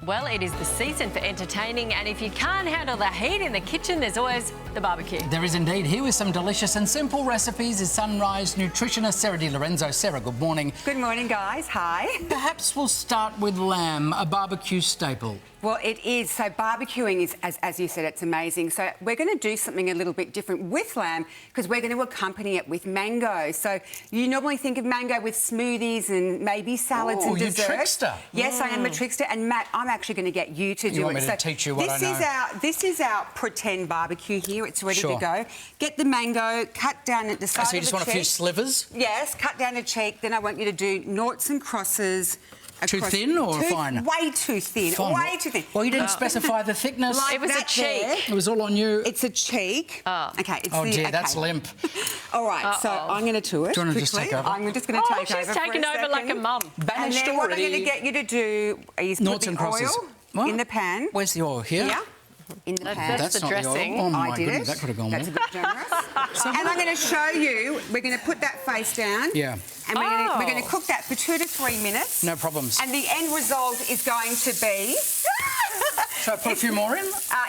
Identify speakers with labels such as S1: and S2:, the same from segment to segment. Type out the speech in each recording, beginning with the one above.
S1: Well, it is the season for entertaining, and if you can't handle the heat in the kitchen, there's always the barbecue.
S2: There is indeed. Here with some delicious and simple recipes is Sunrise nutritionist Sarah Di Lorenzo. Sarah, good morning.
S3: Good morning, guys. Hi.
S2: Perhaps we'll start with lamb, a barbecue staple.
S3: Well, it is. So barbecuing is, as you said, it's amazing. So we're going to do something a little bit different with lamb because we're going to accompany it with mango. So you normally think of mango with smoothies and maybe salads and desserts.
S2: You're a trickster.
S3: Yes, I am a trickster. And Matt, I'm actually going to get you to do it.
S2: You want me to teach you what I know?
S3: This is our pretend barbecue here. It's ready to go. Get the mango, cut down at the side of the cheek.
S2: So you just want a few slivers?
S3: Yes, cut down the cheek. Then I want you to do noughts and crosses.
S2: Too thin or fine?
S3: Way too thin.
S2: Fine.
S3: Way too thin.
S2: Well, you didn't specify the thickness.
S1: It was a cheek.
S2: It was all on you.
S3: It's a cheek.
S1: Oh.
S3: Okay. It's
S2: dear, that's limp.
S3: All right, so I'm going to do it.
S2: Do you want to just take over?
S3: I'm just going to take over.
S1: She's taking over like a mum.
S3: And then what I'm going to get you to do is put the oil in the pan.
S2: Where's the oil? Here?
S3: Yeah. In the pan.
S1: That's the dressing.
S2: Oh, my
S3: I did
S2: goodness,
S3: it.
S2: that could have gone
S3: That's
S2: well.
S3: a bit generous. And I'm going to show you, we're going to put that face down.
S2: Yeah.
S3: And we're going to cook that for 2 to 3 minutes.
S2: No problems.
S3: And the end result is going to be...
S2: Should I put a few more in?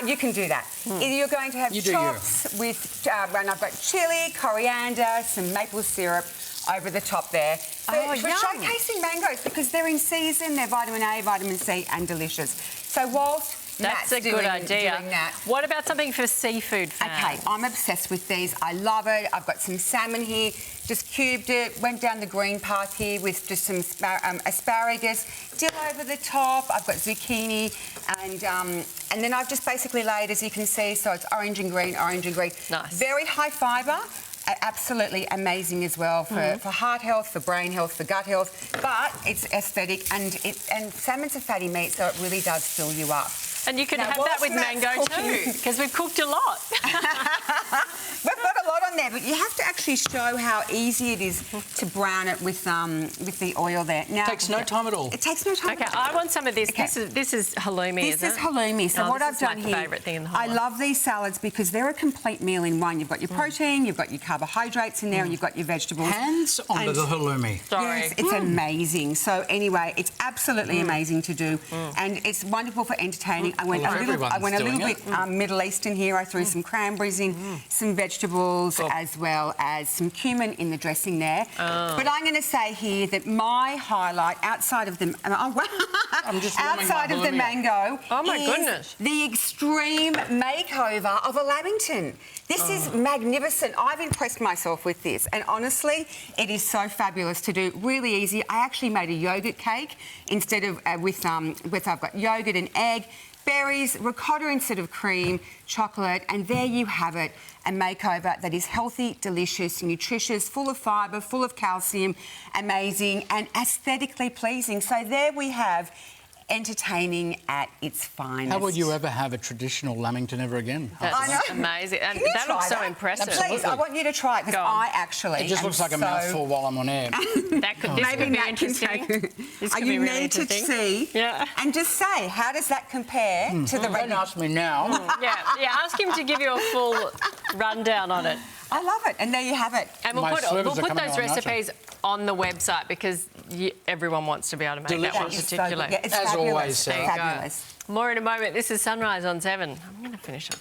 S3: You can do that. You're going to have chops with, and I've got chilli, coriander, some maple syrup over the top there. For showcasing mangoes because they're in season, they're vitamin A, vitamin C and delicious. So whilst
S1: That's a good idea. What about something for seafood fans?
S3: Okay, I'm obsessed with these. I love it. I've got some salmon here, just cubed it, went down the green path here with just some asparagus, dill over the top. I've got zucchini and then I've just basically laid, as you can see, so it's orange and green, orange and green.
S1: Nice.
S3: Very high fibre. Absolutely amazing as well for heart health, for brain health, for gut health, but it's aesthetic and salmon's a fatty meat, so it really does fill you up.
S1: And you can have that with mango too, because we've cooked a lot.
S3: We've got a lot on there, but you have to actually show how easy it is to brown it with the oil there. Now,
S2: it takes no time at all.
S3: It takes no time.
S1: Okay, I want some of this.
S3: Okay.
S1: This is halloumi,
S3: This is halloumi. So what I've done here,
S1: my favourite thing in the whole
S3: I love these salads because they're a complete meal in one. You've got your protein, you've got your carbohydrates in there, and you've got your vegetables.
S2: Hands onto the halloumi.
S1: Sorry.
S3: Yes, it's amazing. So anyway, it's absolutely amazing to do, and it's wonderful for entertaining. I went a little bit Middle Eastern here. I threw some cranberries in, some vegetables, as well as some cumin in the dressing there. But I'm going to say here that my highlight outside of the mango is the extreme makeover of a Lamington. This is magnificent. I've impressed myself with this, and honestly, it is so fabulous to do. Really easy. I actually made a yogurt cake instead of with I've got yogurt and egg, berries, ricotta instead of cream, chocolate, and there you have it, a makeover that is healthy, delicious, nutritious, full of fibre, full of calcium, amazing and aesthetically pleasing. So there we have entertaining at its finest.
S2: How would you ever have a traditional Lamington ever again?
S1: That's amazing. And that looks so impressive.
S3: Please, I want you to try it because I actually...
S2: It just looks like a mouthful while I'm on air.
S1: This could be interesting.
S3: You need to see and just say, how does that compare to the...
S2: Don't ask me now.
S1: Yeah, ask him to give you a full rundown on it.
S3: I love it, and there you have it.
S1: And we'll put those recipes on the website because everyone wants to be able to make that one particularly.
S3: So, it's
S2: as
S3: fabulous.
S2: always,
S3: Fabulous.
S1: More in a moment. This is Sunrise on 7. I'm going to finish up.